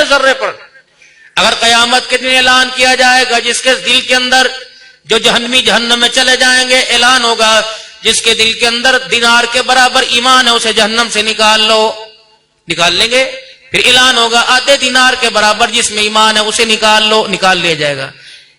ذرے پر. اگر قیامت کے دن اعلان کیا جائے گا جس کے دل کے اندر جو جہنمی جہنم میں چلے جائیں گے, اعلان ہوگا جس کے دل کے اندر دینار کے برابر ایمان ہے اسے جہنم سے نکال لو, نکال لیں گے. پھر اعلان ہوگا آدھے دینار کے برابر جس میں ایمان ہے اسے نکال لو, نکال لیا جائے گا.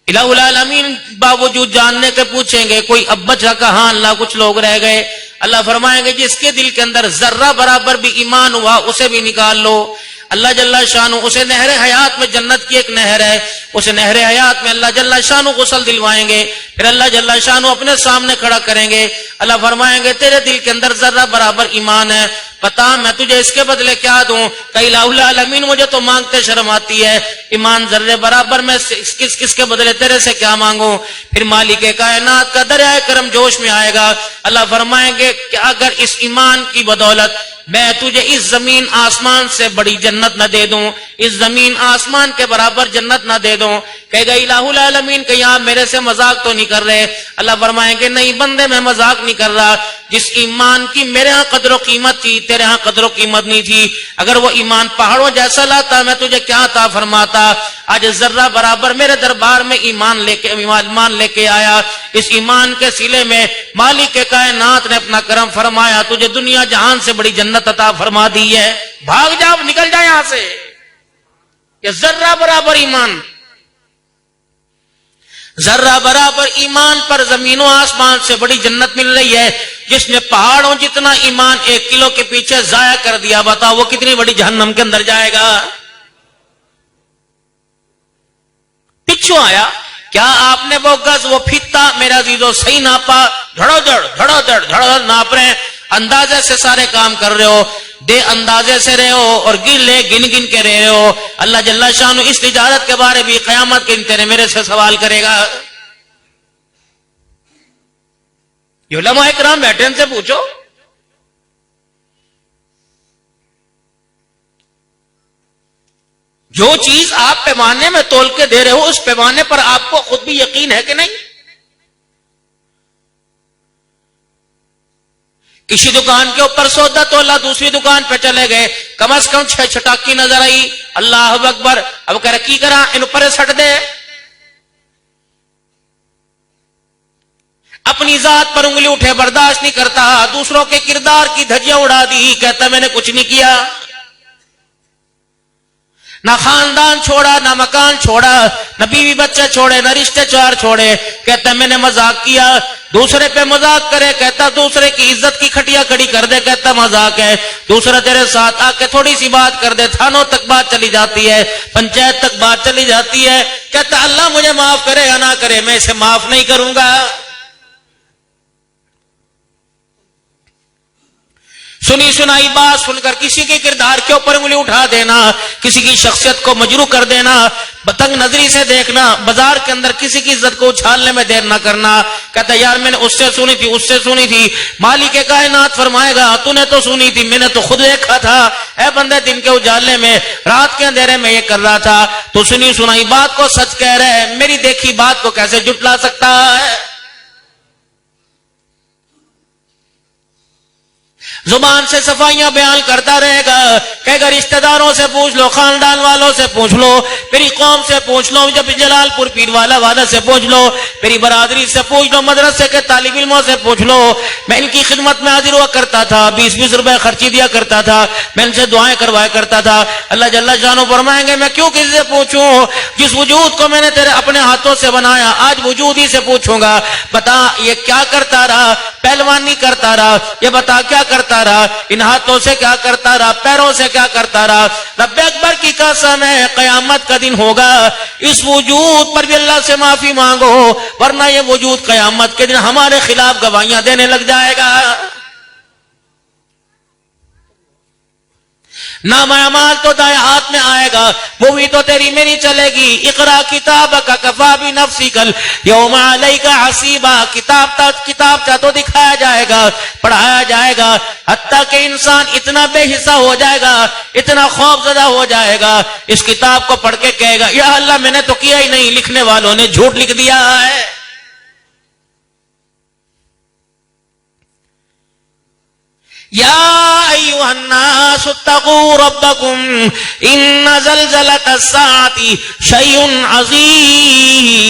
الہ العالمین باوجود جاننے کے پوچھیں گے کوئی اب بچا کہاں, اللہ کچھ لوگ رہ گئے. اللہ فرمائیں گے جس کے دل کے اندر ذرہ برابر بھی ایمان ہوا اسے بھی نکال لو. اللہ جل شانہ اسے نہر حیات میں, جنت کی ایک نہر ہے, اسے نہر حیات میں اللہ جل شانہ غسل دلوائیں گے. پھر اللہ جل شانہ اپنے سامنے کھڑا کریں گے. اللہ فرمائیں گے تیرے دل کے اندر ذرہ برابر ایمان ہے, بتا میں تجھے اس کے بدلے کیا دوں. کہ الہ العالمین مجھے تو مانگتے شرم آتی ہے, ایمان ذرے برابر میں کس کے بدلے تیرے سے کیا مانگوں. پھر مالک کائنات کا دریائے کرم جوش میں آئے گا. اللہ فرمائیں گے کہ اگر اس ایمان کی بدولت میں تجھے اس زمین آسمان سے بڑی جنت نہ دے دوں, اس زمین آسمان کے برابر جنت نہ دے دوں. کہے گا الہ العالمین کہ آپ میرے سے مذاق تو نہیں کر رہے. اللہ فرمائیں گے نہیں بندے میں مذاق نہیں کر رہا. جس ایمان کی میرے ہاں قدر و قیمت تھی تیرے ہاں قدر و قیمت نہیں تھی. اگر وہ ایمان پہاڑوں جیسا لاتا میں تجھے کیا عطا فرماتا. آج ذرہ برابر میرے دربار میں ایمان لے کے آیا. اس ایمان کے سلے میں مالک کائنات نے اپنا کرم فرمایا, تجھے دنیا جہان سے بڑی جنت عطا فرما دی ہے. بھاگ جا, نکل جا یہاں سے. یہ ذرہ برابر ایمان, ذرہ برابر ایمان پر زمین و آسمان سے بڑی جنت مل رہی ہے. جس نے پہاڑوں جتنا ایمان 1 کلو کے پیچھے ضائع کر دیا, بتاؤ وہ کتنی بڑی جہنم کے اندر جائے گا. پچھو آیا کیا آپ نے وہ گز وہ پھیتا میرا عزیزو صحیح ناپا. دھڑو دھڑ ناپ رہے ہیں, اندازے سے سارے کام کر رہے ہو, بے اندازے سے رہے ہو اور گن کے رہے ہو. اللہ جل شانہ اس تجارت کے بارے بھی قیامت کے دن تیرے میرے سے سوال کرے گا. یہ علماء کرام بیٹھے ان سے پوچھو, جو چیز آپ پیمانے میں تول کے دے رہے ہو اس پیمانے پر آپ کو خود بھی یقین ہے کہ نہیں. کسی دکان کے اوپر سودا تولا, دوسری دکان پہ چلے گئے, کم از کم 6 چھٹاکی نظر آئی. اللہ اکبر, اب کہہ رہے کی کرا ان اوپر سٹ دے. اپنی ذات پر انگلی اٹھے برداشت نہیں کرتا, دوسروں کے کردار کی دھجیاں اڑا دی, کہتا میں نے کچھ نہیں کیا. نہ خاندان چھوڑا, نہ مکان چھوڑا, نہ بیوی بچے چھوڑے, نہ رشتے چار چھوڑے, کہتا میں نے مذاق کیا. دوسرے پہ مذاق کرے, کہتا دوسرے کی عزت کی کھٹیا کھڑی کر دے, کہتا مذاق ہے. دوسرا تیرے ساتھ آ کے تھوڑی سی بات کر دے, تھانوں تک بات چلی جاتی ہے, پنچایت تک بات چلی جاتی ہے, کہتا اللہ مجھے معاف کرے یا نہ کرے میں اسے معاف نہیں کروں گا. سنی سنائی بات سن کر کسی کے کردار کے اوپر انگلی اٹھا دینا, کسی کی شخصیت کو مجروح کر دینا, بتنگ نظری سے دیکھنا, بازار کے اندر کسی کی عزت کو اچھالنے میں دیر نہ کرنا. کہتا یار میں نے اس سے سنی تھی. مالک کائنات فرمائے گا تو نے تو سنی تھی, میں نے تو خود دیکھا تھا. اے بندے دن کے اجالے میں رات کے اندھیرے میں یہ کر رہا تھا, تو سنی سنائی بات کو سچ کہہ رہے, میری دیکھی بات کو کیسے جھٹلا سکتا ہے. زبان سے صفائیاں بیان کرتا رہے گا, کہے گا رشتہ داروں سے پوچھ لو, خاندان والوں سے پوچھ لو, میری قوم سے پوچھ لو, جب جلال پور پیر والا سے پوچھ لو, میری برادری سے پوچھ لو, مدرسے کے طالب علموں سے پوچھ لو. میں ان کی خدمت میں حاضر ہوا کرتا تھا, 20 روپے خرچی دیا کرتا تھا, میں ان سے دعائیں کروایا کرتا تھا. اللہ جل شانہ فرمائیں گے میں کیوں کسی سے پوچھوں, جس وجود کو میں نے تیرے اپنے ہاتھوں سے بنایا آج وجود ہی سے پوچھوں گا. بتا یہ کیا کرتا رہا, پہلوانی کرتا رہا, یہ بتا کیا کرتا رہا, ان ہاتھوں سے کیا کرتا رہا, پیروں سے کیا کرتا رہا. رب اکبر کی قسم ہے قیامت کا دن ہوگا, اس وجود پر بھی اللہ سے معافی مانگو, ورنہ یہ وجود قیامت کے دن ہمارے خلاف گواہیاں دینے لگ جائے گا. نام اعمال تو دائیں ہاتھ میں آئے گا, وہ بھی تو تیری میری چلے گی. اقرا کتابک کفا بنفسک الیوم علیک حسیبا, کتاب کا تو دکھایا جائے گا, پڑھایا جائے گا, حتیٰ کہ انسان اتنا بے حصہ ہو جائے گا, اتنا خوف زدہ ہو جائے گا, اس کتاب کو پڑھ کے کہے گا یا اللہ میں نے تو کیا ہی نہیں, لکھنے والوں نے جھوٹ لکھ دیا ہے. يا أيها الناس اتقوا ربكم إن زلزلة الساعة شيء عظيم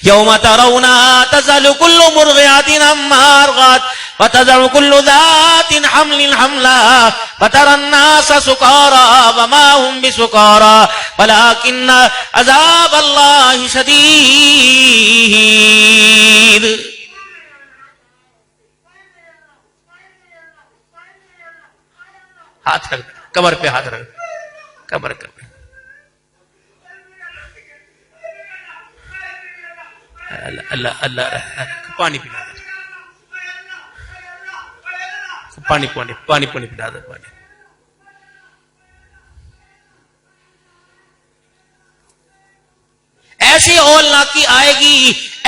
يوم ترونها تذهل كل مرضعة عما أرضعت وتضع كل ذات حمل حملها وترى الناس سكارى وما هم بسكارى ولكن عذاب الله شديد. ہاتھ رکھ کمر پہ، ہاتھ رکھ کمر پہ. اللہ اللہ پانی پلا دے، پانی پانی پانی پانی پلا دے پانی. ایسی ہولناکی آئے گی،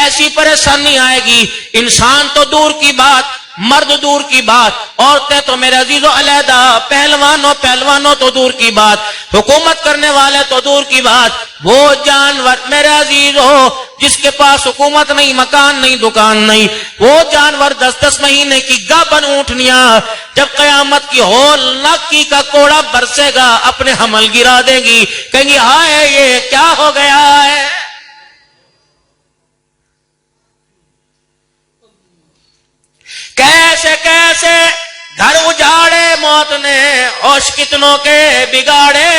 ایسی پریشانی آئے گی، انسان تو دور کی بات، مرد دور کی بات، عورتیں تو میرے عزیزو علیحدہ، پہلوانوں تو دور کی بات، حکومت کرنے والے تو دور کی بات، وہ جانور میرے عزیزو جس کے پاس حکومت نہیں، مکان نہیں، دکان نہیں، وہ جانور 10-10 مہینے کی گابن اونٹنیاں جب قیامت کی ہولناکی کا کوڑا برسے گا اپنے حمل گرا دیں گی، کہیں گی ہائے یہ کیا ہو گیا ہے. کیسے کیسے گھر اجاڑے موت نے، ہوش کتنوں کے بگاڑے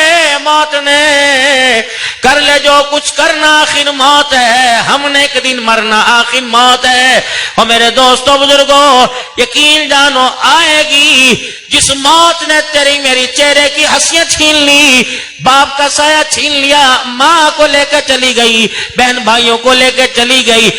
موت نے، کر لے جو کچھ کرنا آخر موت ہے، ہم نے ایک دن مرنا آخر موت ہے. اور میرے دوستوں بزرگوں یقین جانو آئے گی جس موت نے تیری میری چہرے کی ہنسیاں چھین لی، باپ کا سایہ چھین لیا، ماں کو لے کے چلی گئی، بہن بھائیوں کو لے کے چلی گئی،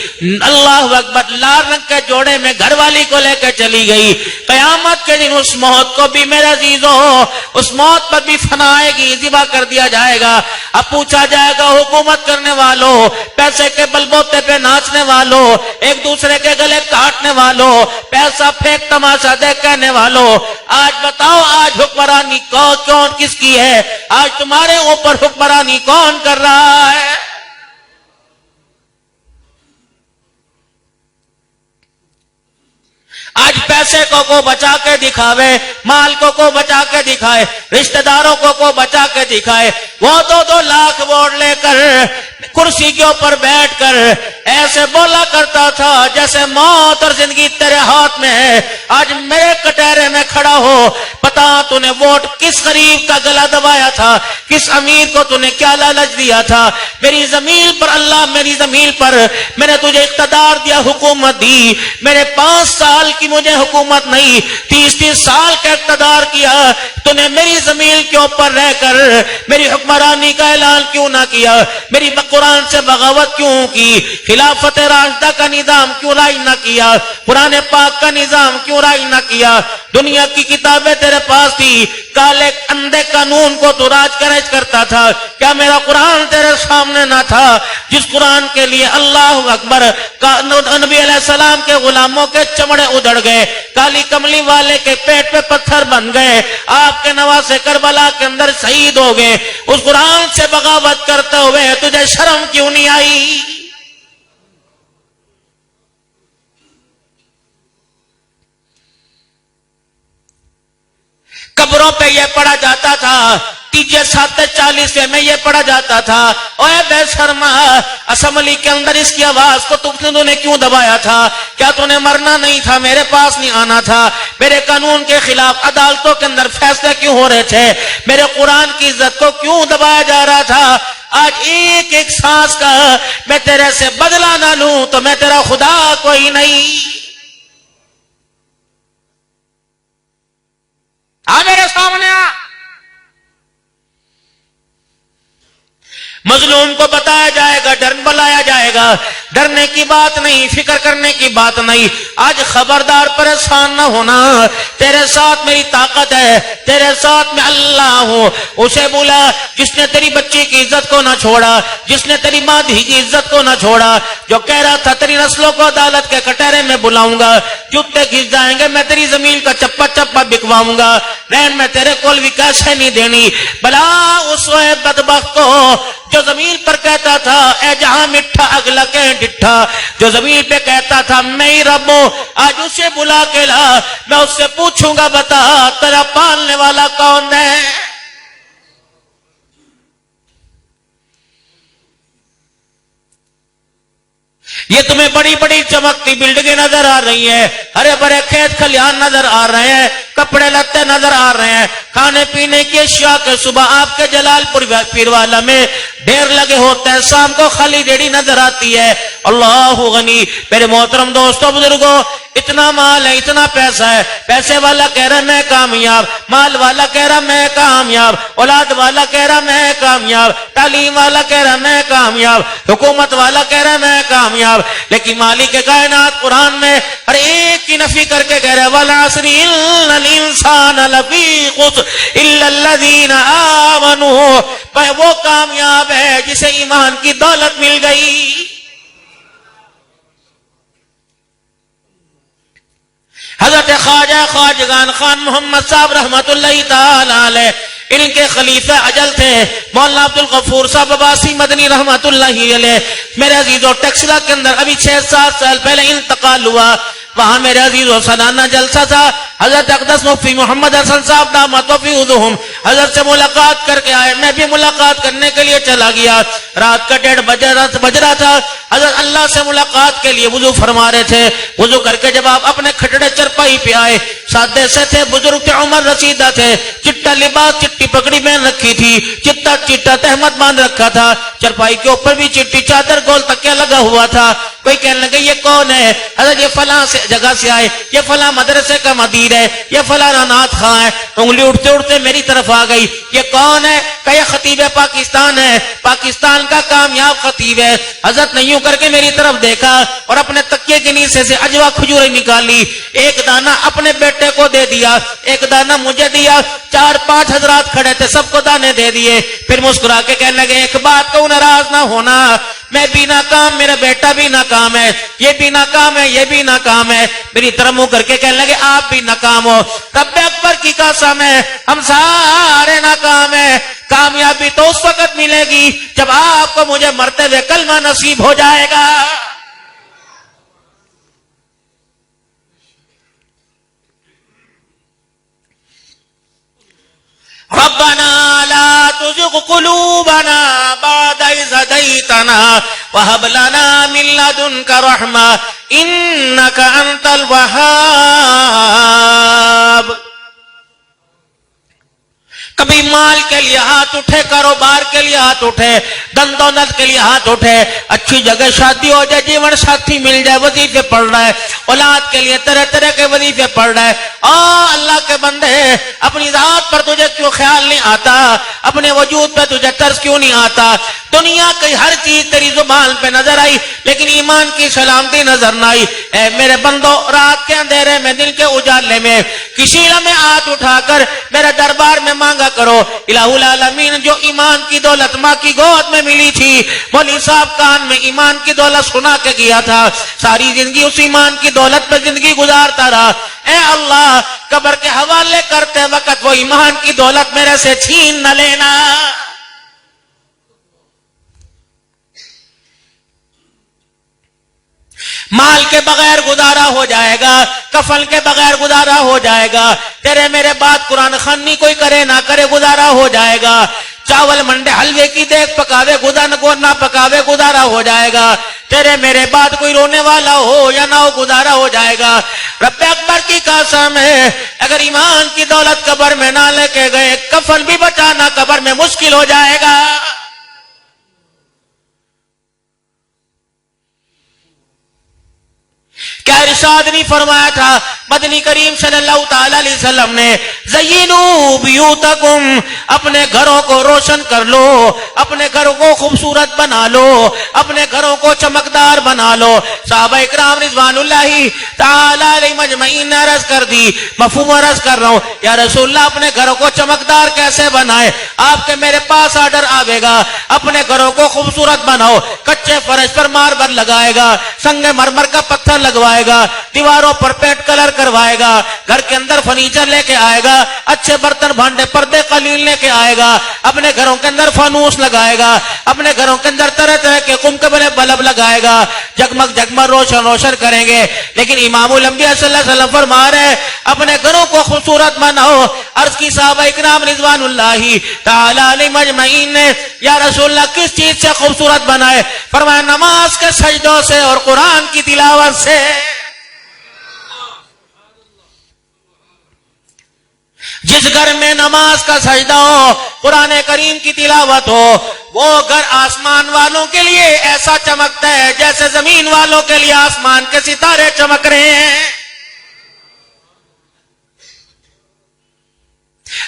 اللہ اکبر لال رنگ کے جوڑے میں گھر والی کو لے کے چلی گئی. قیامت کے دن اس موت کو بھی میرے عزیزوں، اس موت پر بھی فنا آئے گی، ذبح کر دیا جائے گا. اب پوچھا جائے گا حکومت کرنے والوں، پیسے کے بلبوتے پہ ناچنے والوں، ایک دوسرے کے گلے کاٹنے والوں، پیسہ پھینک تماشا دیکھ کہنے والوں، آج بتاؤ آج حکمرانی کون کس کی ہے؟ آج تمہارے اوپر حکمرانی کون کر رہا ہے؟ آج پیسے کو بچا کے دکھاوے، مال کو بچا کے دکھائے، رشتہ داروں کو بچا کے دکھائے. وہ 2-2 لاکھ ووٹ لے کر کرسی کے اوپر بیٹھ کر ایسے بولا کرتا تھا جیسے موت اور زندگی تیرے ہاتھ میں ہے. آج میرے کٹہرے میں کھڑا ہو، بتا تو نے ووٹ کس غریب کا گلا دبایا تھا، کس امیر کو تو نے کیا لالچ دیا تھا. میری زمین پر اللہ، میری زمین پر میں نے تجھے اقتدار دیا، حکومت دی. میرے 5 سال کی مجھے حکومت نہیں، 30 سال کا اقتدار کیا. تو نے میری زمین کے اوپر رہ کر میری حکمرانی کا اعلان کیوں نہ کیا؟ میری قرآن سے بغاوت کیوں کی؟ خلافت راشدہ کا نظام کیوں رائج نہ کیا؟ قرآن پاک کا نظام کیوں رائج نہ کیا؟ دنیا کی کتابیں تیرے پاس تھی، کالے اندھے قانون کو تو راج کرج کرتا تھا. کیا میرا قرآن تیرے سامنے نہ تھا؟ جس قرآن کے لیے اللہ اکبر نبی علیہ السلام کے غلاموں کے چمڑے اجڑ گئے، کالی کملی والے کے پیٹ پہ پتھر بن گئے، آپ کے نواسے کربلا کے اندر شہید ہو گئے. اس قرآن سے بغاوت کرتے ہوئے تجھے شرم کیوں نہیں آئی؟ قبروں پہ یہ پڑھا جاتا تھا، تیجے 7:40 میں یہ پڑھا جاتا تھا، اوے بے شرما اسمبلی کے اندر اس کی آواز کو تم نے کیوں دبایا تھا؟ کیا تو نے مرنا نہیں تھا؟ میرے پاس نہیں آنا تھا؟ میرے قانون کے خلاف عدالتوں کے اندر فیصلے کیوں ہو رہے تھے؟ میرے قرآن کی عزت کو کیوں دبایا جا رہا تھا؟ آج ایک ایک سانس کا میں تیرے سے بدلہ نہ لوں تو میں تیرا خدا کوئی نہیں. میرے سامنے مظلوم کو بتایا جائے گا، ڈر بلایا جائے گا. ڈرنے کی بات نہیں، فکر کرنے کی بات نہیں. آج خبردار پریشان نہ ہونا، تیرے ساتھ میری طاقت ہے، تیرے ساتھ میں اللہ ہوں. اسے بولا جس نے تیری بچی کی عزت کو نہ چھوڑا، جس نے تیری ماں دی کی عزت کو نہ چھوڑا، جو کہہ رہا تھا تیری نسلوں کو عدالت کے کٹہرے میں بلاؤں گا، جوتے گھس جائیں گے، میں تیری زمین کا چپا چپا بکواؤں گا، رہن میں تیرے کول بھی کیسے نہیں دینی. بلا اس بدبخت کو جو زمین پر کہتا تھا اے جہاں مٹھا اگ لگے ڈٹھا جو زمین پہ کہتا تھا میں ہی رب ہوں، آج اسے بلا کے لا، میں اس سے پوچھوں گا بتا تیرا پالنے والا کون ہے؟ یہ تمہیں بڑی بڑی چمکتی بلڈنگیں نظر آ رہی ہیں، ہرے بھرے کھیت کھلیان نظر آ رہے ہیں، کپڑے لتے نظر آ رہے ہیں، کھانے پینے کی اشیاء کے صبح آپ کے جلال پور پیروالا میں ڈھیر لگے ہوتے ہیں، شام کو خالی ریڑھی نظر آتی ہے۔ اللہ غنی، میرے محترم دوستوں بزرگوں، اتنا مال ہے، اتنا پیسہ ہے، پیسے والا کہہ رہا میں کامیاب، مال والا کہہ رہا میں کامیاب، اولاد والا کہہ رہا میں کامیاب، تعلیم والا کہہ رہا میں کامیاب، حکومت والا کہہ رہا میں کامیاب، لیکن مالک کائنات قرآن میں ہر ایک کی نفی کر کے کہہ رہا ہے وَالْعَصْرِ إِنَّ الْإِنسَانَ لَفِي خُسْرٍ إِلَّا الَّذِينَ آمَنُوا، وہ کامیاب ہے جسے ایمان کی دولت مل گئی۔ حضرت خواجہ خواجگان خان محمد صاحب رحمت اللہ تعالی علیہ، ان کے خلیفہ اجل تھے مولانا عبد الغفور صاحب عباسی مدنی رحمت اللہ علیہ۔ میرے عزیزو ٹیکسلا کے اندر ابھی 6-7 سال پہلے انتقال ہوا، وہاں میرے عزیزو سالانہ جلسہ تھا، حضرت اقدس مفتی محمد حسن صاحب دامت وفیضہم حضرت سے ملاقات کر کے آئے، میں بھی ملاقات کرنے کے لیے چلا گیا، رات کا 1:30 بج رہا تھا، حضرت اللہ سے ملاقات کے لیے وضو فرما رہے تھے، وضو کر کے جب آپ اپنے کھٹڑے چرپائی پہ آئے، سادے سے تھے، بزرگ تھے، عمر رسیدہ تھے، چٹا لباس چٹی پگڑی میں رکھی تھی، چٹا تہمت باندھ رکھا تھا، چرپائی کے اوپر بھی چٹی چادر گول تکیہ لگا ہوا تھا۔ کوئی کہنے لگے یہ کون ہے؟ حضرت یہ فلاں جگہ سے آئے، یہ فلاں مدرسے کا مدیر ہے، یہ فلاں نعت خواں ہے۔ انگلی اٹھتے اٹھتے میری طرف آ گئی، یہ کون ہے؟ کہ یہ خطیب پاکستان ہے، پاکستان کا کامیاب خطیب ہے۔ حضرت نے یوں کر کے میری طرف دیکھا اور اپنے تکیے کے نیچے سے اجوا کھجوریں نکالی، ایک دانہ اپنے بیٹے کو دے دیا، ایک دانہ مجھے دیا، 4-5 حضرات کھڑے تھے، سب کو دانے دے دیے، پھر مسکرا کے کہنے لگے ایک بات کو ناراض نہ ہونا، میں بھی ناکام، میرا بیٹا بھی ناکام ہے، یہ بھی ناکام ہے، یہ بھی ناکام ہے۔ میری طرف منہ کر کے کہنے لگے آپ بھی ناکام ہو، رب اکبر کی قسم ہے ہم سارے ناکام ہیں، کامیابی تو اس وقت ملے گی جب آپ کو مجھے مرتے ہوئے کلمہ نصیب ہو جائے گا۔ ربنا لا تزغ قلوبنا بعد إذ هديتنا وهب لنا من لدنك رحمة إنك أنت الوهاب۔ کبھی مال کے لیے ہاتھ اٹھے، کاروبار کے لیے ہاتھ اٹھے، دن دولت کے لیے ہاتھ اٹھے، اچھی جگہ شادی ہو جائے، جیون ساتھی مل جائے، وظیفے پڑھ رہا ہے، اولاد کے لیے طرح طرح کے وظیفے پڑھ رہا ہے۔ اللہ کے بندے، اپنی ذات پر تجھے کیوں خیال نہیں آتا؟ اپنے وجود پہ تجھے ترس کیوں نہیں آتا؟ دنیا کی ہر چیز تیری زبان پہ نظر آئی لیکن ایمان کی سلامتی نظر نہ آئی۔ اے میرے بندو، رات کے اندھیرے میں، دن کے اجالے میں کسی لمحے ہاتھ اٹھا کر میرے دربار میں مانگا کرو۔ الہ العالمین، جو ایمان کی دولت ماں کی گود میں ملی تھی، مولوی صاحب کان میں ایمان کی دولت سنا کے گیا تھا، ساری زندگی اس ایمان کی دولت پہ زندگی گزارتا رہا۔ اے اللہ، قبر کے حوالے کرتے وقت وہ ایمان کی دولت میرے سے چھین نہ لینا۔ مال کے بغیر گزارا ہو جائے گا، کفن کے بغیر گزارا ہو جائے گا، تیرے میرے بات قرآن خوانی کوئی کرے نہ کرے گزارا ہو جائے گا، چاول منڈے حلوے کی دیکھ پکاوے نہ پکاوے گزارا ہو جائے گا، تیرے میرے بات کوئی رونے والا ہو یا نہ ہو گزارا ہو جائے گا۔ رب اکبر کی قسم ہے، اگر ایمان کی دولت قبر میں نہ لے کے گئے، کفن بھی بچانا قبر میں مشکل ہو جائے گا۔ کیا ارشاد نہیں فرمایا تھا مدنی کریم صلی اللہ تعالی علیہ وسلم نے، زینوا بیوتکم، اپنے گھروں کو روشن کر لو، اپنے گھروں کو خوبصورت بنا لو، اپنے گھروں کو چمکدار بنا لو۔ صحابہ اکرام رضوان اللہ تعالی علیہ مجمعین نے عرض کر دی، مفہوم عرض کر رہا ہوں، یا رسول اللہ اپنے گھروں کو چمکدار کیسے بنائے؟ آپ کے میرے پاس آرڈر آئے گا، اپنے گھروں کو خوبصورت بناؤ، کچے فرش پر ماربل لگائے گا، سنگ مرمر کا پتھر لگوائے گا، دیواروں پر پینٹ کلر کروائے گا, گھر کے اندر فرنیچر لے کے آئے گا, اچھے برتن بھانڈے پردے قلیل لے کے آئے گا, اپنے گھروں کے اندر فانوس لگائے گا, اپنے گھروں کے اندر طرح طرح کے قمقمے بلب لگائے گا, جگمگ جگمگ روشن روشن کریں گے. لیکن امام الانبیاء صلی اللہ علیہ وسلم فرما رہے اپنے گھروں کو خوبصورت بناؤ. عرض کی صحابہ اکرام رضوان اللہ تعالی علیہم اجمعین نے یا رسول اللہ کس چیز سے خوبصورت بنائے؟ فرمایا نماز کے سجدوں سے اور قرآن کی تلاوت سے. جس گھر میں نماز کا سجدہ ہو, قرآن کریم کی تلاوت ہو, وہ گھر آسمان والوں کے لیے ایسا چمکتا ہے جیسے زمین والوں کے لیے آسمان کے ستارے چمک رہے ہیں.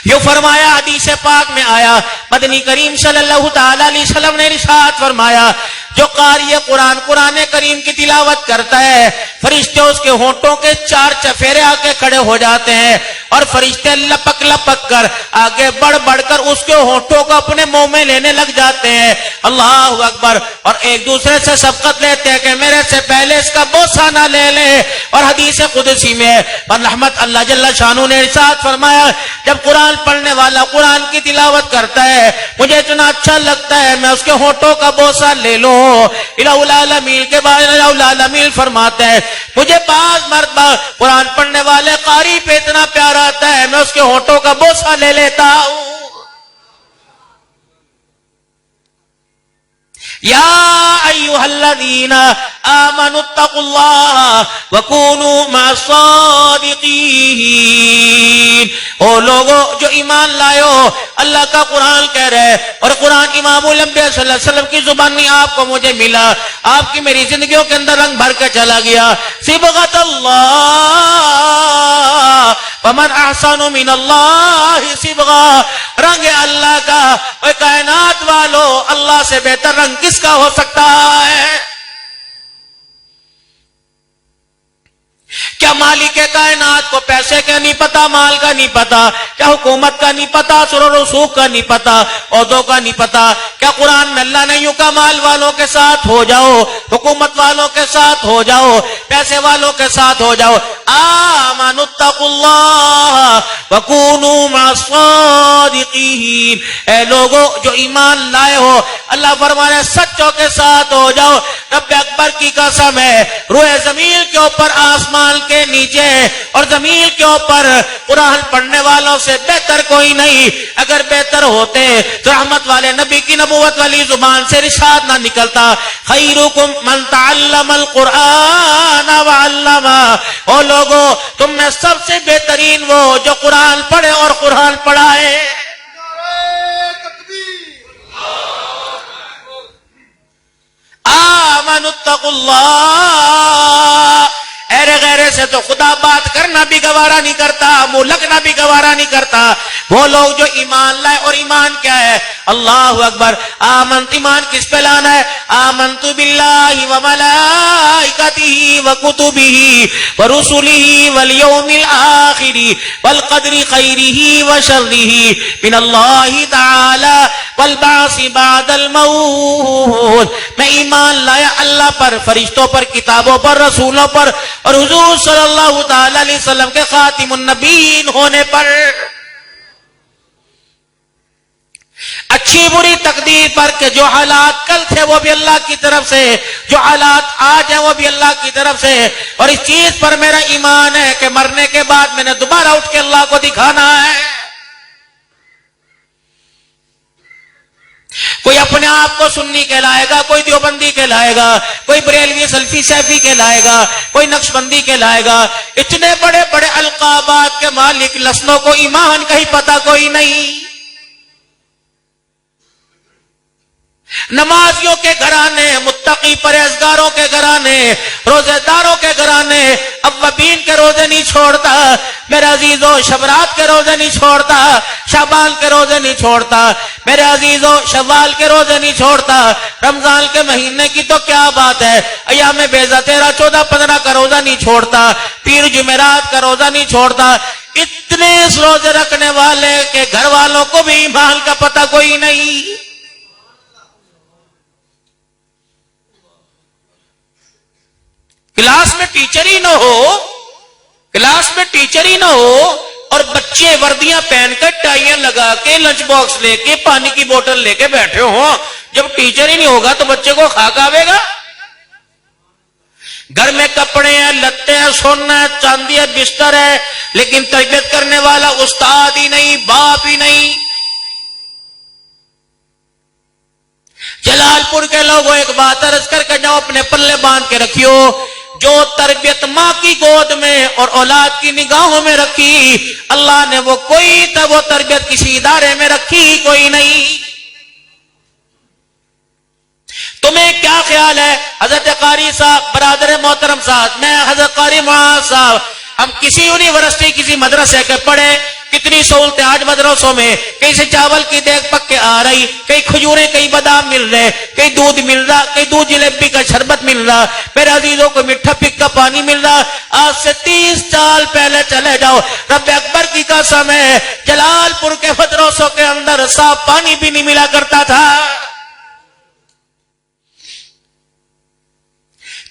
یوں فرمایا, حدیث پاک میں آیا, مدنی کریم صلی اللہ تعالی علیہ وسلم نے ارشاد فرمایا جو قاری قرآن قرآن کریم کی تلاوت کرتا ہے, فرشتے اس کے ہونٹوں کے چار چفیرے آ کے کھڑے ہو جاتے ہیں اور فرشتے لپک لپک کر آگے بڑھ بڑھ کر اس کے ہونٹوں کو اپنے منہ میں لینے لگ جاتے ہیں. اللہ اکبر. اور ایک دوسرے سے سبقت لیتے ہیں کہ میرے سے پہلے اس کا بوسہ نہ لے لے. اور حدیث قدسی میں رحمت اللہ جل شانہ نے ارشاد فرمایا جب قرآن پڑھنے والا قرآن کی تلاوت کرتا ہے مجھے اتنا اچھا لگتا ہے میں اس کے ہونٹوں کا بوسہ لے لوں. الہ العالمین کے بعد الہ العالمین فرماتے ہیں مجھے بعض مرتبہ قرآن پڑھنے والے قاری پہ اتنا پیار آتا ہے میں اس کے ہونٹوں کا بوسہ لے لیتا ہوں. یا ایھا الذین آمنوا اتقوا اللہ وکونوا مع الصادقین. او لوگوں جو ایمان لائے ہو, اللہ کا قرآن کہہ رہے اور قرآن امام الانبیاء صلی اللہ علیہ وسلم کی زبان میں آپ کو مجھے ملا, آپ کی میری زندگیوں کے اندر رنگ بھر کے چلا گیا. صبغۃ اللہ ومن احسن من اللہ صبغہ. رنگ اللہ کا, اے کائنات والو اللہ سے بہتر رنگ کس کا ہو سکتا ہے؟ کیا مالک کائنات کو پیسے کا نہیں پتا, مال کا نہیں پتا, کیا حکومت کا نہیں پتا, سر و رسوخ کا نہیں پتا, عہدوں کا نہیں پتا؟ کیا قرآن میں اللہ نے یوں کہا مال والوں کے ساتھ ہو جاؤ, حکومت والوں کے ساتھ ہو جاؤ, پیسے والوں کے ساتھ ہو جاؤ؟ آمنوا اتقوا اللہ وکونوا مع الصادقین. اے لوگوں جو ایمان لائے ہو, اللہ فرمانے سچوں کے ساتھ ہو جاؤ. رب اکبر کی قسم ہے روئے زمین کے اوپر آسمان کے نیچے اور زمین کے اوپر قرآن پڑھنے والوں سے بہتر کوئی نہیں. اگر بہتر ہوتے تو رحمت والے نبی کی نبوت والی زبان سے ارشاد نہ نکلتا خیرکم من تعلم القرآن وعلمہ. او لوگوں تم میں سب سے بہترین وہ جو قرآن پڑھے اور قرآن پڑھائے. آمنوا اتقوا اللہ. ایرے غیرے سے تو خدا بات کرنا بھی گوارا نہیں کرتا, منہ لگنا بھی گوارا نہیں کرتا. وہ لوگ جو ایمان لائے, اور ایمان کیا ہے؟ اللہ اکبر. آمنت, ایمان کس پہ لانا ہے؟ آمنت باللہ وملائکتہ وکتبہ ورسلہ والیوم الآخر والقدر خیرہ وشرہ من اللہ تعالی والبعث بعد الموت. میں ایمان لایا اللہ پر, فرشتوں پر, کتابوں پر, رسولوں پر, اور حضور صلی اللہ تعالی علیہ وسلم کے خاتم النبیین ہونے پر. اچھی بری تقدیر پر کہ جو حالات کل تھے وہ بھی اللہ کی طرف سے, جو حالات آج ہیں وہ بھی اللہ کی طرف سے. اور اس چیز پر میرا ایمان ہے کہ مرنے کے بعد میں نے دوبارہ اٹھ کے اللہ کو دکھانا ہے. کوئی اپنے آپ کو سنی کہلائے گا, کوئی دیوبندی کہلائے گا, کوئی بریلوی سلفی سیفی کہلائے گا, کوئی نقشبندی کہلائے گا. اتنے بڑے بڑے القابات کے مالک لسنوں کو ایمان کا ہی پتہ کوئی نہیں. نمازیوں کے گھرانے, متقی پرہیزگاروں کے گھرانے, روزے داروں کے گھرانے, اوابین کے روزے نہیں چھوڑتا میرے عزیزوں, شبرات کے روزے نہیں چھوڑتا, شعبان کے روزے نہیں چھوڑتا میرے عزیزوں, شوال کے روزے نہیں چھوڑتا, رمضان کے مہینے کی تو کیا بات ہے, ایام بیضا 13, 14, 15 کا روزہ نہیں چھوڑتا, پیر جمعرات کا روزہ نہیں چھوڑتا. اتنے روزے رکھنے والے کے گھر والوں کو بھی ایمان کا پتہ کوئی نہیں. کلاس میں ٹیچر ہی نہ ہو، کلاس میں ٹیچر ہی نہ ہو اور بچے وردیاں پہن کر ٹائیاں لگا کے لنچ باکس لے کے پانی کی بوتل لے کے بیٹھے ہوں، جب ٹیچر ہی نہیں ہوگا تو بچے کو خاک آوے گا؟ گھر میں کپڑے ہیں، لتے ہیں، سونا ہے، چاندی ہے، بستر ہے، لیکن تربیت کرنے والا استاد ہی نہیں، باپ ہی نہیں۔ جلال پور کے لوگوں ایک بات عرض کر کے جاؤ، اپنے پلے باندھ کے رکھیو، جو تربیت ماں کی گود میں اور اولاد کی نگاہوں میں رکھی اللہ نے، وہ کوئی تب وہ تربیت کسی ادارے میں رکھی کوئی نہیں۔ تمہیں کیا خیال ہے حضرت قاری صاحب، برادر محترم صاحب، میں حضرت قاری معاذ صاحب، ہم کسی یونیورسٹی کسی مدرسے کے پڑھے، کتنی سہولتیں آج مدرسوں میں، کہیں سے چاول کی دیگ پک کے آ رہی، کئی کھجوریں، کئی بادام مل رہے، کئی دودھ مل رہا، کئی دودھ جلیبی کا شربت مل رہا، میرے عزیزوں کو میٹھا پک کا پانی مل رہا۔ آج سے 30 سال پہلے چلے جاؤ، رب اکبر کی قسم ہے، جلال پور کے مدرسوں کے اندر صاف پانی بھی نہیں ملا کرتا تھا۔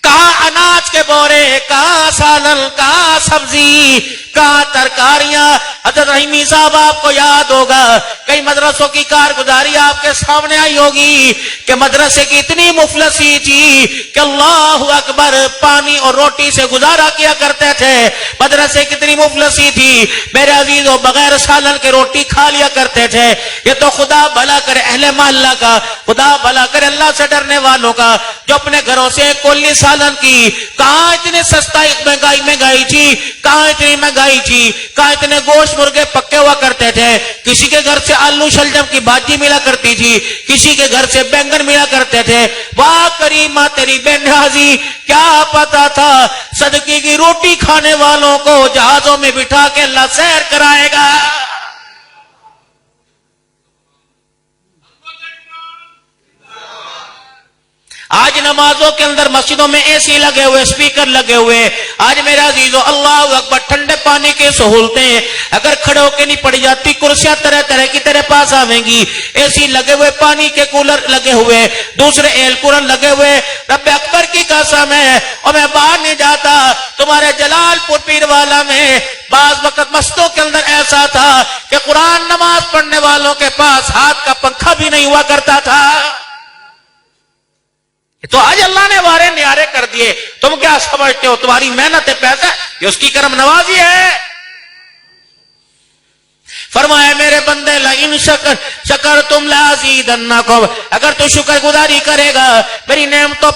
کہاں اناج کے بورے، کہاں سالن، کہاں سبزی، کہاں ترکاریاں۔ حضرت رحیمی صاحب آپ کو یاد ہوگا، کئی مدرسوں کی کارگزاری آپ کے سامنے آئی ہوگی کہ مدرسے کی اتنی مفلسی تھی کہ اللہ اکبر، پانی اور روٹی سے گزارا کیا کرتے تھے۔ مدرسے کی اتنی مفلسی تھی میرے عزیزوں، بغیر سالن کے روٹی کھا لیا کرتے تھے۔ یہ تو خدا بھلا کرے اہل محلہ کا، خدا بھلا کرے اللہ سے ڈرنے والوں کا، جو اپنے گھروں سے کولی سالن کی۔ کہاں اتنی سستا مہنگائی تھی، کہاں اتنی مہنگائی تھی، کہاں اتنے گوشت مرغے پکے ہوا کرتے تھے۔ کسی کے گھر سے آلو شلجم کی بھاجی ملا کرتی تھی، کسی کے گھر سے بینگن ملا کرتے تھے۔ واہ کریمہ تیری بے نیازی، کیا پتا تھا صدقے کی روٹی کھانے والوں کو جہازوں میں بٹھا کے اللہ سیر کرائے گا۔ آج نمازوں کے اندر مسجدوں میں اے سی لگے ہوئے، اسپیکر لگے ہوئے، آج میرا عزیزو اللہ اکبر، ٹھنڈے پانی کی سہولتیں، اگر کھڑے ہو کے نہیں پڑی جاتی، کرسیاں طرح طرح کی تیرے پاس آویں گی، اے سی لگے ہوئے، پانی کے کولر لگے ہوئے، دوسرے ایل کولر لگے ہوئے۔ رب اکبر کی قسم ہے، اور میں باہر نہیں جاتا، تمہارے جلال پور پیر والا میں بعض وقت مسجدوں کے اندر ایسا تھا کہ قرآن نماز پڑھنے والوں کے پاس ہاتھ کا پنکھا بھی نہیں ہوا کرتا تھا۔ تو آج اللہ نے وارے نیارے کر دیے، تم کیا سمجھتے ہو تمہاری محنت ہے، پیسہ یہ اس کی کرم نوازی ہے۔ فرمایا میرے بندے لئن شکرتم لازیدنکم، اگر تو شکر گزاری کرے گا، میری نعمتوں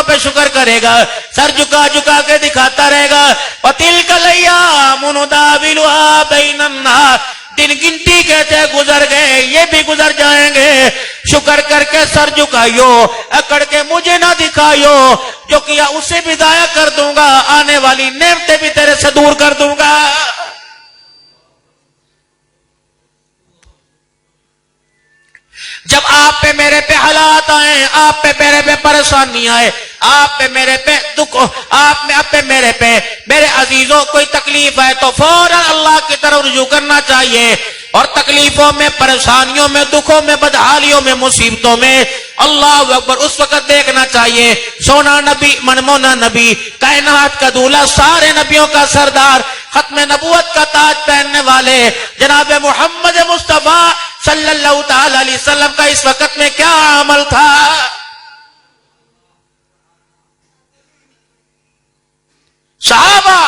پہ شکر کرے گا، سر جھکا جھکا کے دکھاتا رہے گا، وَتِلْكَ الْأَيَّامُ نُدَاوِلُهَا بَيْنَ النَّاسِ، دن گنتی کہتے گزر گئے، یہ بھی گزر جائیں گے۔ شکر کر کے سر جھکائیو، اکڑ کے مجھے نہ دکھائیو، جو کیا اسے بھی ضائع کر دوں گا، آنے والی نعمتیں بھی تیرے سے دور کر دوں گا۔ جب آپ پہ میرے پہ حالات آئیں، آپ پہ میرے پہ پریشانی آئے، آپ پہ میرے پہ دکھ، آپ پہ میرے پہ میرے عزیزوں کوئی تکلیف ہے تو فوراً اللہ کی طرف رجوع کرنا چاہیے، اور تکلیفوں میں، پریشانیوں میں، دکھوں میں، بدحالیوں میں، مصیبتوں میں اللہ اکبر اس وقت دیکھنا چاہیے۔ سونا نبی، منمونا نبی، کائنات کا دولہا، سارے نبیوں کا سردار، ختم نبوت کا تاج پہننے والے جناب محمد مصطفیٰ صلی اللہ تعالی علیہ وسلم کا اس وقت میں کیا عمل تھا؟ صحابہ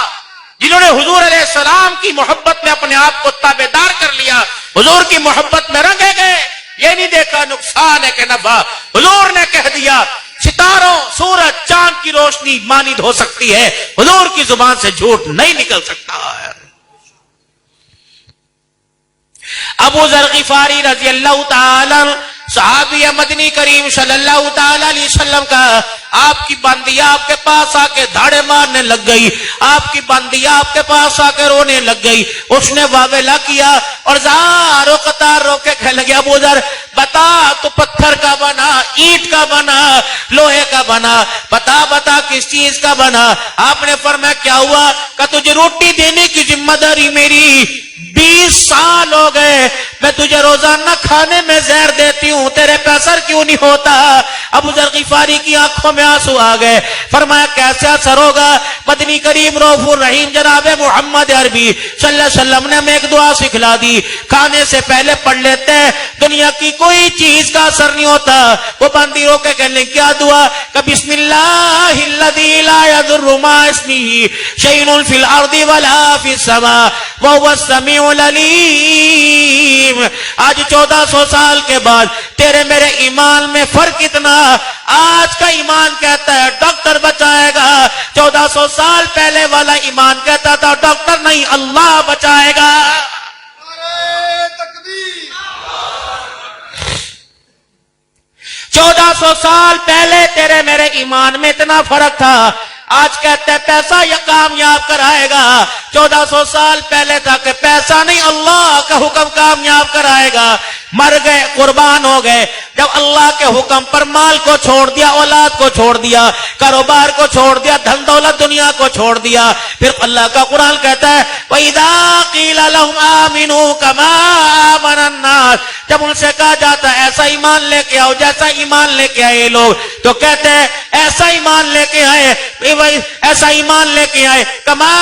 جنہوں نے حضور علیہ السلام کی محبت میں اپنے آپ کو تابعدار کر لیا، حضور کی محبت میں رنگے گئے، یہ نہیں دیکھا نقصان ہے کہ نفع۔ حضور نے کہہ دیا ستاروں، سورج، چاند کی روشنی مانند ہو سکتی ہے، حضور کی زبان سے جھوٹ نہیں نکل سکتا ہے۔ ابو ذر غفاری رضی اللہ تعالی صحابی مدنی کریم صلی اللہ تعالی علیہ وسلم کا، آپ کی بندیا آپ کے پاس آ کے دھاڑے مارنے لگ گئی، آپ کی بندیا آپ کے پاس آ کے رونے لگ گئی۔ اس نے واویلا کیا اور زارو قطار رو کے کہنے لگے ابو ذر بتا تو پتھر کا بنا، اینٹ کا بنا، لوہے کا بنا، بتا کس چیز کا بنا؟ آپ نے فرمایا کیا ہوا؟ کہ تجھے روٹی دینے کی ذمہ داری میری، 20 سال ہو گئے میں تجھے روزانہ کھانے میں زہر دیتی ہوں، تیرے پہ اثر کیوں نہیں ہوتا؟ ابو ذر غفاری کی آنکھوں میں آنسو آ گئے، فرمایا کیسے اثر ہوگا؟ مدنی کریم رؤوف الرحیم جناب محمد عربی صلی اللہ علیہ وسلم نے ہمیں ایک دعا سکھلا دی، کھانے سے پہلے پڑھ لیتے ہیں، دنیا کی کوئی چیز کا اثر نہیں ہوتا۔ وہ باندھی رو کے کہنے کیا دعا کہ بسم اللہ الذی لا یضر مع اسمہ شیء فی الارض ولا فی السماء وهو السمیع العلیم۔ آج 1400 سال کے بعد تیرے میرے ایمان میں فرق اتنا، آج کا ایمان کہتا ہے ڈاکٹر بچائے گا، 1400 سال پہلے والا ایمان کہتا تھا ڈاکٹر نہیں اللہ بچائے گا۔ 1400 سال پہلے تیرے میرے ایمان میں اتنا فرق تھا، آج کہتے ہیں پیسہ یہ کامیاب کرائے گا، 1400 سال پہلے تھا کہ پیسہ نہیں اللہ کا حکم کامیاب کرائے گا۔ مر گئے، قربان ہو گئے، جب اللہ کے حکم پر مال کو چھوڑ دیا، اولاد کو چھوڑ دیا، کاروبار کو چھوڑ دیا، دھن دولت دنیا کو چھوڑ دیا، پھر اللہ کا قرآن کہتا ہے وَإِذَا قِيلَ لَهُمْ آمِنُوا كَمَا آمَنَ النَّاسُ، جب ان سے کہا جاتا ہے ایسا ایمان لے کے آؤ جیسا ایمان لے کے آئے لوگ، تو کہتے ہیں ایسا ایمان لے کے آئے، ایسا ایمان لے کے آئے کما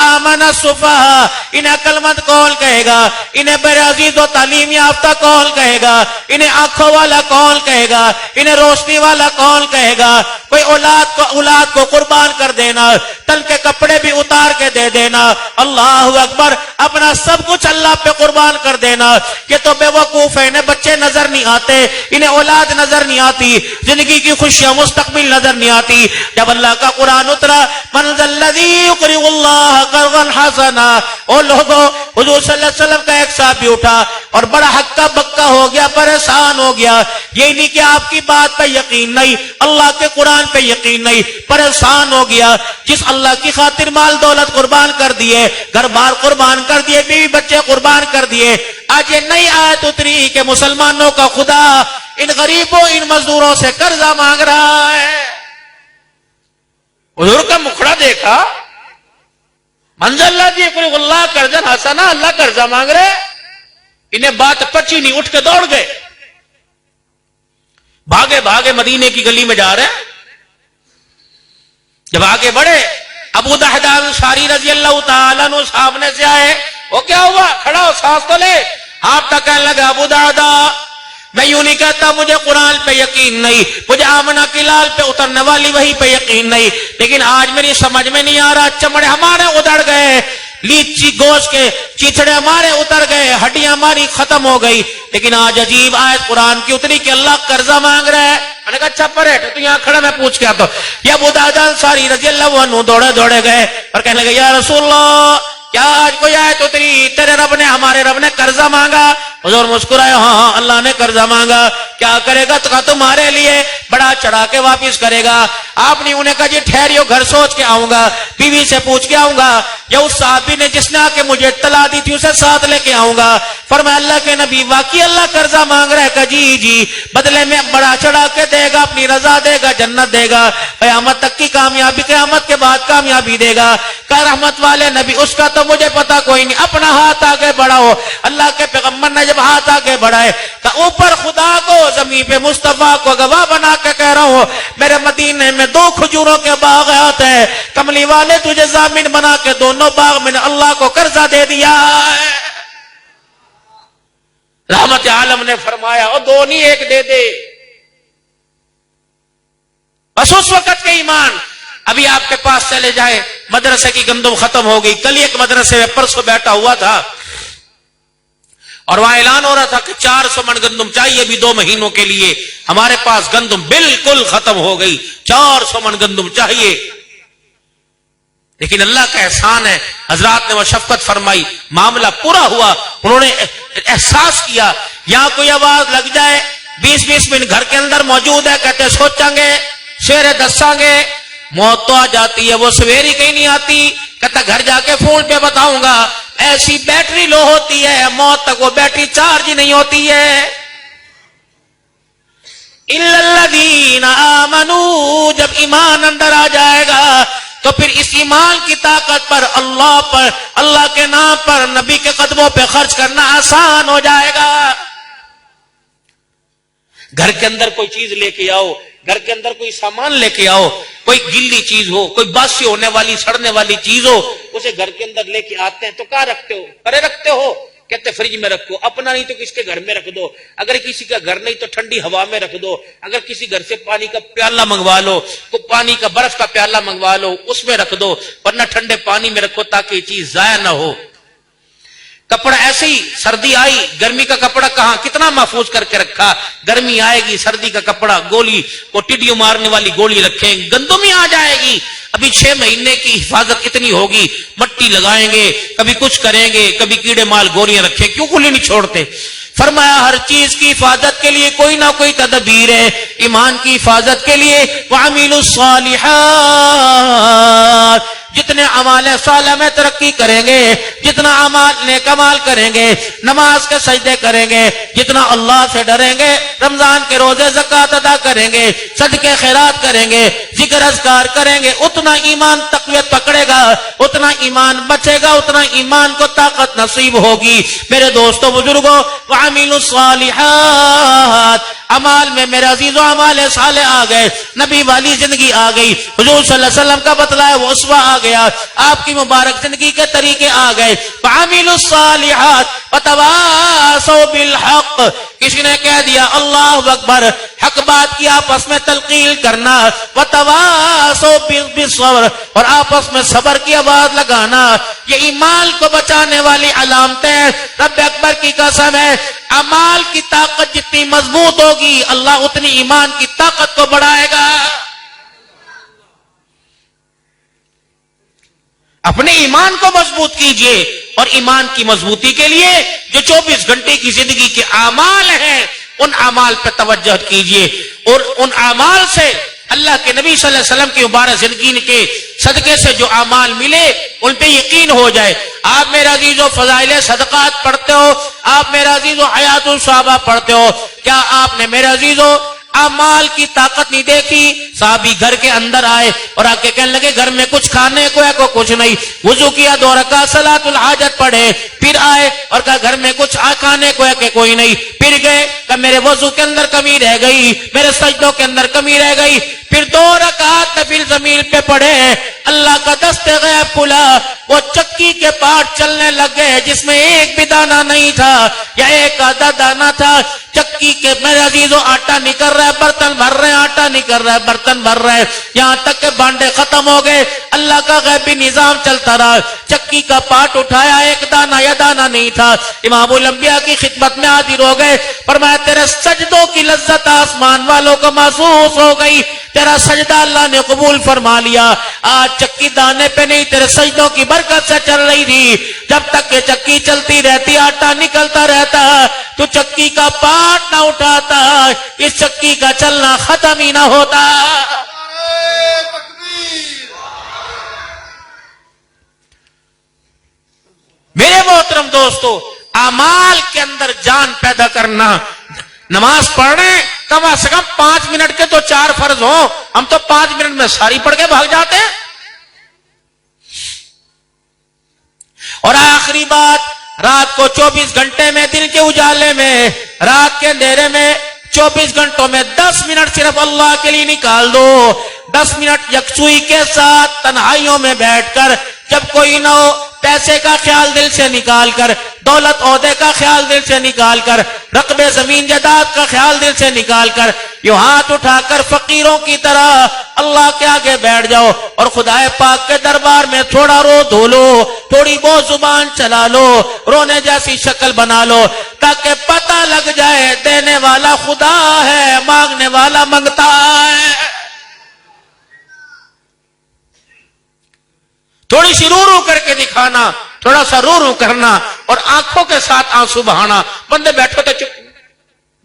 آمن السفہاء، انہیں عقل مند کون کہے گا، انہیں بے عزیز و تعلیم یافتہ کون کہے گا، انہیں آنکھوں والا کون کہے گا، انہیں روشنی والا کون کہے گا؟ کوئی اولاد کو قربان کر دینا، تن کے کپڑے بھی اتار کے دے دینا، اللہ اکبر، اپنا سب کچھ اللہ پہ قربان کر دینا، یہ تو بے وقوف ہے، انہیں بچے نظر نہیں آتے، انہیں اولاد نظر نہیں آتی، زندگی کی خوشیاں مستقبل نظر نہیں آتی۔ جب اللہ کا قرآن اترا من ذا الذی یقرض اللہ قرضا حسنا، او لوگوں، حضور صلی اللہ علیہ وسلم کا ایک صحابی اٹھا اور بڑا ہکا بکا ہو گیا، پریشان ہو گیا، یہ نہیں کہ آپ کی بات پہ یقین نہیں، اللہ کے قرآن پہ یقین نہیں، پریشان ہو گیا، جس اللہ کی خاطر مال دولت قربان کر دیے، گھر بار قربان کر دیے، بیوی بچے قربان کر دیے، آج یہ نئی آیت اتری کہ مسلمانوں کا خدا ان غریبوں ان مزدوروں سے قرضہ مانگ رہا ہے۔ حضور کا مکھڑا دیکھا، منزل اللہ جی کوئی اللہ قرضن حسنا، اللہ قرضہ مانگ رہے، انہیں بات پچی نہیں، اٹھ کے دوڑ گئے، بھاگے بھاگے مدینے کی گلی میں جا رہے ہیں۔ جب آگے بڑھے ابو دحدہ انصاری رضی اللہ تعالیٰ عنہ سامنے سے آئے، وہ کیا ہوا؟ کھڑا ہو، سانس تو لے۔ آپ کا کہنے لگا ابو دحدہ میں یوں نہیں کہتا مجھے قرآن پہ یقین نہیں، مجھے آمنہ کی لال پہ اترنے والی وحی پہ یقین نہیں، لیکن آج میری سمجھ میں نہیں آ رہا، چمڑے ہمارے ادڑ گئے، لیچی گوشت کے چیچڑے ہمارے اتر گئے، ہڈیاں ہماری ختم ہو گئی، لیکن آج عجیب آیت قرآن کی اتری کہ اللہ قرضہ مانگ رہا ہے۔ میں نے کہا اچھا پریٹ تو یہاں کھڑا، میں پوچھ کے آتا ہوں۔ یہ ابو دحدہ انصاری رضی اللہ عنہ دوڑے گئے اور کہنے لگے یا رسول اللہ، کیا آج کوئی آیت اتری تیرے رب نے، ہمارے رب نے قرضہ مانگا؟ حضور مسکرائے، ہاں اللہ نے قرضہ مانگا، کیا کرے گا؟ تو کہا تمہارے لیے بڑا چڑھا کے واپس کرے گا۔ آپ نے انہیں کہا جی ٹھہریو، گھر سوچ کے آؤں گا، بیوی سے پوچھ کے آؤں گا، یا اس صحابی نے جس نے آ کے مجھے اطلاع دی تھی اسے ساتھ لے کے آؤں گا۔ فرمایا اللہ کے نبی واقعی اللہ قرضہ مانگ رہا ہے؟ کہ جی بدلے میں بڑا چڑھا کے دے گا، اپنی رضا دے گا، جنت دے گا، قیامت تک کی کامیابی، قیامت کے بعد کامیابی دے گا۔ کہ رحمت والے نبی اس کا تو مجھے پتا کوئی نہیں، اپنا ہاتھ آگے بڑھاؤ۔ اللہ کے پیغمبر نے جب ہاتھ آگے بڑھائے کہ اوپر خدا کو، زمین پہ مصطفیٰ کو گواہ بنا کے کہہ رہا ہوں، میرے مدینے میں 2 کھجوروں کے باغات ہیں، کملی والے تجھے ضامن بنا کے دونوں باغ میں نے اللہ کو قرضہ دے دیا ہے۔ رحمت عالم نے فرمایا اور 2 نہیں 1 دے دے۔ بس اس وقت کے ایمان ابھی آپ کے پاس چلے جائیں، مدرسے کی گندم ختم ہو گئی، کل ایک مدرسے میں پرسوں بیٹھا ہوا تھا اور وہاں اعلان ہو رہا تھا کہ 400 من گندم چاہیے بھی 2 مہینوں کے لیے، ہمارے پاس گندم بالکل ختم ہو گئی، 400 من گندم چاہیے۔ لیکن اللہ کا احسان ہے، حضرات نے وہ شفقت فرمائی، معاملہ پورا ہوا، انہوں نے احساس کیا یہاں کوئی آواز لگ جائے 20-20 منٹ گھر کے اندر موجود ہے، کہتے سوچیں گے سویرے دساں گے، موت تو آ جاتی ہے، وہ سویری کہیں نہیں آتی، کہتا گھر جا کے فون پہ بتاؤں گا، ایسی بیٹری لو ہوتی ہے موت تک وہ بیٹری چارج ہی نہیں ہوتی ہے۔ اِلَّا الَّذِينَ آمَنُوا، جب ایمان اندر آ جائے گا تو پھر اس ایمان کی طاقت پر اللہ کے نام پر نبی کے قدموں پہ خرچ کرنا آسان ہو جائے گا. گھر کے اندر کوئی چیز لے کے آؤ, گھر کے اندر کوئی سامان لے کے آؤ, کوئی گلی چیز ہو, کوئی باسی ہونے والی سڑنے والی چیز ہو, اسے گھر کے اندر لے کے آتے ہیں تو کہاں رکھتے ہو؟ پرے رکھتے ہو؟ کہتے فریج میں رکھو. اپنا نہیں تو کس کے گھر میں رکھ دو. اگر کسی کا گھر نہیں تو ٹھنڈی ہوا میں رکھ دو. اگر کسی گھر سے پانی کا پیالہ منگوا لو, تو پانی کا برف کا پیالہ منگوا لو, اس میں رکھ دو, ورنہ ٹھنڈے پانی میں رکھو تاکہ یہ چیز ضائع نہ ہو. کپڑا ایسے ہی, سردی آئی, گرمی کا کپڑا کہاں کتنا محفوظ کر کے رکھا. گرمی آئے گی, سردی کا کپڑا, گولی کو ٹڈیوں مارنے والی گولی رکھیں, گندمی آ جائے گی. ابھی 6 مہینے کی حفاظت اتنی ہوگی, مٹی لگائیں گے, کبھی کچھ کریں گے, کبھی کیڑے مال گولیاں رکھیں, کیوں کھلی نہیں چھوڑتے. فرمایا ہر چیز کی حفاظت کے لیے کوئی نہ کوئی تدبیر ہے. ایمان کی حفاظت کے لیے وَعَمِلُوا الصَّالِحَاتِ, جتنے اعمال صالح میں ترقی کریں گے, جتنا اعمال نیک اعمال کریں گے, نماز کے سجدے کریں گے, جتنا اللہ سے ڈریں گے, رمضان کے روزے زکوٰۃ ادا کریں گے, صدقے خیرات کریں گے, ذکر اذکار کریں گے, اتنا ایمان تقویت پکڑے گا, اتنا ایمان بچے گا, اتنا ایمان کو طاقت نصیب ہوگی. میرے دوستو بزرگوں, وَعَمِلُوا الصَّالِحَاتِ, عمال میں میرے عزیزو اعمال صالح آ گئے, نبی والی زندگی آ گئی, حضور صلی اللہ علیہ وسلم کا بتلایا وہ اسوہ آ گیا, آپ کی مبارک زندگی کے طریقے آ گئے. وَعَمِلُوا الصَّالِحَاتِ وَتَوَاصَوْا بِالْحَقِّ, کسی نے کہہ دیا اللہ اکبر, حق بات کی آپس میں تلقین کرنا, وَتَوَاصَوْا بِالصَّبْرِ, اور آپس میں صبر کی آواز لگانا, یہ ایمان کو بچانے والی علامتیں. رب اکبر کی قسم ہے, اعمال کی طاقت جتنی مضبوط ہوگی اللہ اتنی ایمان کی طاقت کو بڑھائے گا. اپنے ایمان کو مضبوط کیجئے, اور ایمان کی مضبوطی کے لیے جو 24 گھنٹے کی زندگی کے اعمال ہیں ان اعمال پہ توجہ کیجئے, اور ان اعمال سے اللہ کے نبی صلی اللہ علیہ وسلم کی مبارک زندگی کے صدقے سے جو اعمال ملے ان پہ یقین ہو جائے. آپ میرے عزیزو فضائل صدقات پڑھتے ہو, آپ میرے عزیزو حیات الصحابہ پڑھتے ہو, کیا آپ نے میرے عزیزو اعمال کی طاقت نہیں دیکھی؟ صحابی گھر کے اندر آئے اور آ کے کہنے لگے گھر میں کچھ کھانے کو ہے, کو کچھ نہیں. وضو کیا, 2 رکعت صلاۃ الحاجت پڑھے, پھر آئے اور کہا گھر میں کچھ کھانے کو ہے کہ کوئی نہیں. پھر گئے کہ میرے وضو کے اندر کمی رہ گئی, میرے سجدوں کے اندر کمی رہ گئی. پھر 2 رکعت نفل زمین پہ پڑھے, اللہ کا دست غیب کھلا, وہ چکی کے پاٹ چلنے لگ گئے جس میں ایک بھی دانہ نہیں تھا یا ایک آدھا دانہ تھا. چکی کے میرے عزیزو آٹا نکل رہا ہے, برتن بھر رہے ہیں, آٹا نکل رہا ہے, برتن بھر رہے ہیں, یہاں تک کہ بانڈے ختم ہو گئے. اللہ کا غیبی نظام چلتا رہا, چکی کا پاٹ اٹھایا, ایک دانہ یا دانہ نہیں تھا. امام الانبیاء کی خدمت میں حاضر ہو گئے, فرمایا تیرے سجدوں کی لذت آسمان والوں کو محسوس ہو گئی, تیرا سجدہ اللہ نے قبول فرما لیا. آج چکی دانے پہ نہیں, تیرے سجدوں کی برکت سے چل رہی تھی. جب تک کہ چکی چلتی رہتی, آٹا نکلتا رہتا, تو چکی کا پاٹ نہ اٹھاتا, اس چکی کا چلنا ختم ہی نہ ہوتا. میرے محترم دوستو, اعمال کے اندر جان پیدا کرنا. نماز پڑھ رہے ہیں, کم از کم 5 منٹ کے تو 4 فرض ہوں, ہم تو 5 منٹ میں ساری پڑھ کے بھاگ جاتے ہیں. اور آخری بات, رات کو 24 گھنٹے میں, دن کے اجالے میں, رات کے اندھیرے میں 24 گھنٹوں میں 10 منٹ صرف اللہ کے لیے نکال دو. 10 منٹ یکسوئی کے ساتھ تنہائیوں میں بیٹھ کر, جب کوئی نہ ہو, پیسے کا خیال دل سے نکال کر, دولت عہدے کا خیال دل سے نکال کر, رقبے زمین جائیداد کا خیال دل سے نکال کر, یوں ہاتھ اٹھا کر فقیروں کی طرح اللہ کے آگے بیٹھ جاؤ اور خدائے پاک کے دربار میں تھوڑا رو دھو لو, تھوڑی بہت زبان چلا لو, رونے جیسی شکل بنا لو, تاکہ پتہ لگ جائے دینے والا خدا ہے, مانگنے والا منگتا ہے. تھوڑی سی رو رو کر کے دکھانا, تھوڑا سا رو رو کرنا, اور آنکھوں کے ساتھ آنسو بہانا. بندے بیٹھو تو چپ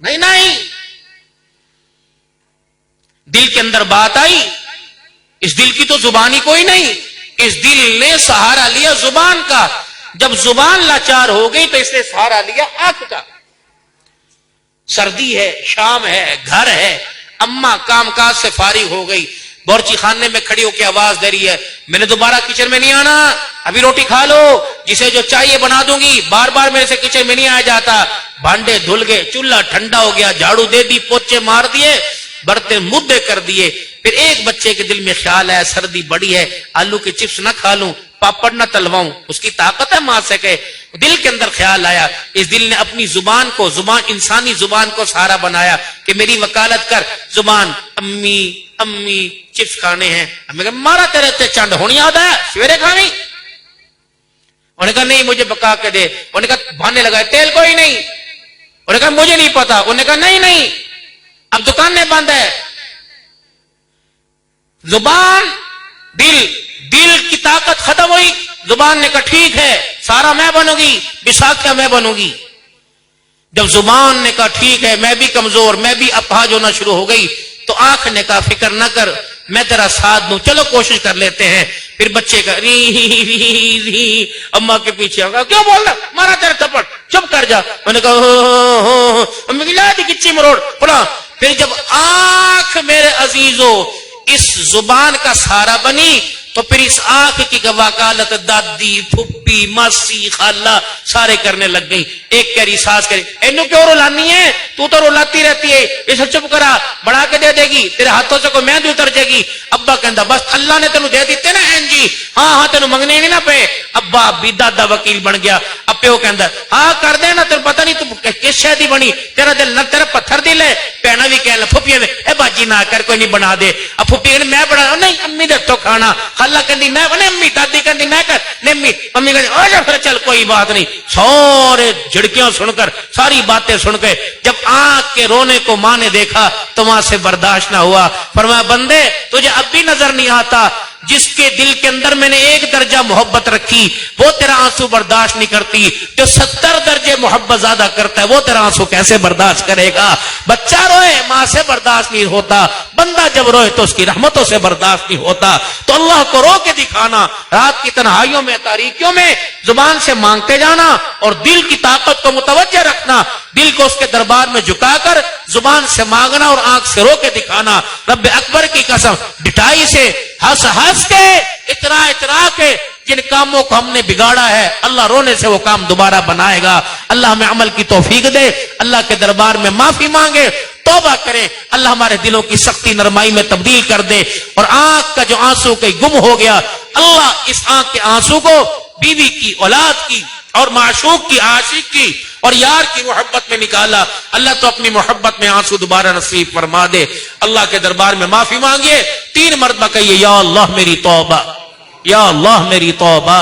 نہیں, نہیں, دل کے اندر بات آئی, اس دل کی تو زبان ہی کوئی نہیں, اس دل نے سہارا لیا زبان کا. جب زبان لاچار ہو گئی تو اس نے سہارا لیا آنکھ کا. سردی ہے, شام ہے, گھر ہے, اماں کام کاج سے فارغ ہو گئی, بورچی خانے میں کھڑی ہو کے آواز دے رہی ہے میں نے دوبارہ کچن میں نہیں آنا، ابھی روٹی کھا لو، جسے جو چاہیے بنا دوں گی، بار بار میرے سے کچن میں نہیں آیا جاتا۔ بھانڈے دھل گئے، چولہا ٹھنڈا ہو گیا، جھاڑو دے دی، پوچے مار دیے، برتن مدے کر دیے۔ پھر ایک بچے کے دل میں خیال ہے سردی بڑی ہے، آلو کے چپس نہ کھا لوں، پاپڑ نہ تلواؤں، اس کی طاقت ہے ماں سے کہ دل کے اندر خیال آیا، اس دل نے اپنی زبان کو، انسانی زبان کو سہارا بنایا کہ میری وکالت کر، زبان امی امی چپس کھانے ہیں، امی کہ مارا تیرے تے چنڈ ہونی یاد ہے سویرے کھانی، انہوں نے کہا نہیں مجھے پکا کے دے، انہوں نے کہا بھانے لگائے تیل کوئی نہیں، انہوں نے کہا مجھے نہیں پتا، انہوں نے کہا نہیں اب دکانیں بند ہے۔ زبان دل کی طاقت ختم ہوئی، زبان نے کہا ٹھیک ہے سارا میں بنوں گی، بساکھیا میں بنوں گی۔ جب زبان نے کہا ٹھیک ہے میں بھی کمزور، میں بھی اپہاج ہونا شروع ہو گئی، تو آنکھ نے کہا فکر نہ کر میں تیرا ساتھ دوں، چلو کوشش کر لیتے ہیں۔ پھر بچے کا ری اماں کے پیچھے ہوگا کیوں بول رہا مارا تیرا تھپڑ، چپ کر جا، میں نے کہا امی کی لا دی کچی مروڑ پڑا۔ پھر جب آنکھ میرے عزیزو اس زبان کا سہارا بنی تو پھر اس آنکھ کی وکالت دادی پھپھی ماسی خالہ سارے کرنے لگ گئی۔ ایک کہری ساس کہری اینو کیوں رولانی ہے، تو رولاتی رہتی ہے، اسے چپ کرا، بڑھا کے دے دے گی، تیرے ہاتھوں سے کوئی مہندی اتر جائے گی۔ ابا کہندا بس اللہ نے تینوں دے دیتے نا این جی، ہاں تینوں منگنے نہیں نہ پے۔ ابا بھی دادا وکیل بن گیا، اب پیو کہندا ہاں کر دے نا، تینوں پتہ نہیں تو کس شے دی بنی، تیرا دل نہ تیرا پتھر دل ہے۔ بہنا بھی کہن پھپھی نے اے باجی نہ کر کوئی نہیں بنا دے، اب پھپھی کہنے میں بنا نہیں امی دے تو کھانا، خالہ کہندی میں بنے امی، دادی کہندی میں کر نہیں امی، ممی کہندی آ جا پھر چل کوئی بات نہیں۔ سارے جھڑکیاں سن کر ساری باتیں سن کے جب آنکھ کے رونے کو ماں نے دیکھا تو وہاں سے برداشت نہ ہوا، فرمایا بندے تجھے اب بھی نظر نہیں آتا جس کے دل کے اندر میں نے 1 درجہ محبت رکھی وہ تیرا آنسو برداشت نہیں کرتی، جو 70 درجے محبت زیادہ کرتا ہے وہ تیرا آنسو کیسے برداشت کرے گا؟ بچہ روئے ماں سے برداشت نہیں ہوتا، بندہ جب روئے تو اس کی رحمتوں سے برداشت نہیں ہوتا۔ تو اللہ کو رو کے دکھانا، رات کی تنہائیوں میں تاریکیوں میں زبان سے مانگتے جانا اور دل کی طاقت کو متوجہ رکھنا، دل کو اس کے دربار میں جھکا کر زبان سے مانگنا اور آنکھ سے رو کے دکھانا۔ رب اکبر کی قسم ڈٹائی سے ہنس کے اترا کے جن کاموں کو ہم نے بگاڑا ہے اللہ رونے سے وہ کام دوبارہ بنائے گا۔ اللہ ہمیں عمل کی توفیق دے، اللہ کے دربار میں معافی مانگے، توبہ کریں، اللہ ہمارے دلوں کی سختی نرمائی میں تبدیل کر دے، اور آنکھ کا جو آنسو کہیں گم ہو گیا اللہ اس آنکھ کے آنسو کو بیوی کی، اولاد کی اور معشوق کی، عاشق کی اور یار کی محبت میں نکالا، اللہ تو اپنی محبت میں آنسو دوبارہ نصیب فرما دے۔ اللہ کے دربار میں معافی مانگیے، 3 مرتبہ کہیے یا اللہ میری توبہ، یا اللہ میری توبہ،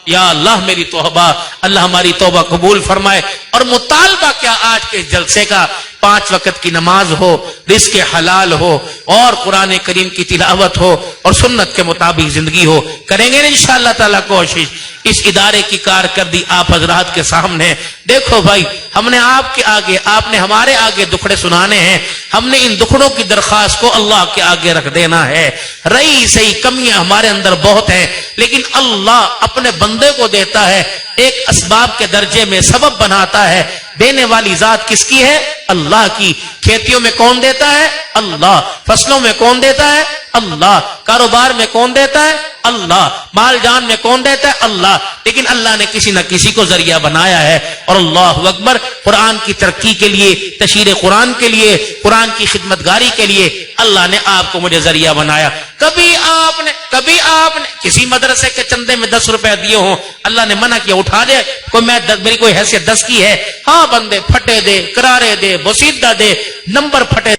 یا اللہ میری توبہ۔ اللہ ہماری توبہ قبول فرمائے۔ اور مطالبہ کیا آج کے جلسے کا 5 وقت کی نماز ہو، رزق حلال ہو، اور قرآن کریم کی تلاوت ہو، اور سنت کے مطابق زندگی ہو، کریں گے انشاءاللہ تعالی کوشش۔ اس ادارے کی کارکردگی آپ حضرات کے سامنے، دیکھو بھائی ہم نے آپ کے آگے، آپ نے ہمارے آگے دکھڑے سنانے ہیں، ہم نے ان دکھڑوں کی درخواست کو اللہ کے آگے رکھ دینا ہے۔ رہی صحیح کمیاں ہمارے اندر بہت ہیں، لیکن اللہ اپنے بندے کو دیتا ہے، ایک اسباب کے درجے میں سبب بناتا ہے۔ دینے والی ذات کس کی ہے؟ اللہ کی۔ کھیتیوں میں کون دیتا ہے؟ اللہ۔ فصلوں میں کون دیتا ہے؟ اللہ۔ کاروبار میں کون دیتا ہے؟ اللہ۔ مال جان میں کون دیتا ہے؟ اللہ۔ لیکن اللہ نے کسی نہ کسی کو ذریعہ بنایا ہے، اور اللہ اکبر، قرآن کی ترقی کے لیے، تشہیر قرآن کے لیے، قرآن کی خدمت گاری کے لیے اللہ نے آپ کو مجھے ذریعہ بنایا۔ کبھی آپ نے کسی مدرسے کے چندے میں 10 روپے دیے ہوں، اللہ نے منع کیا اٹھا دے، میری کوئی حیثیت 10 کی ہے؟ ہاں بندے پھٹے دے، کرارے دے، بوسیدہ دے، نمبر پھٹے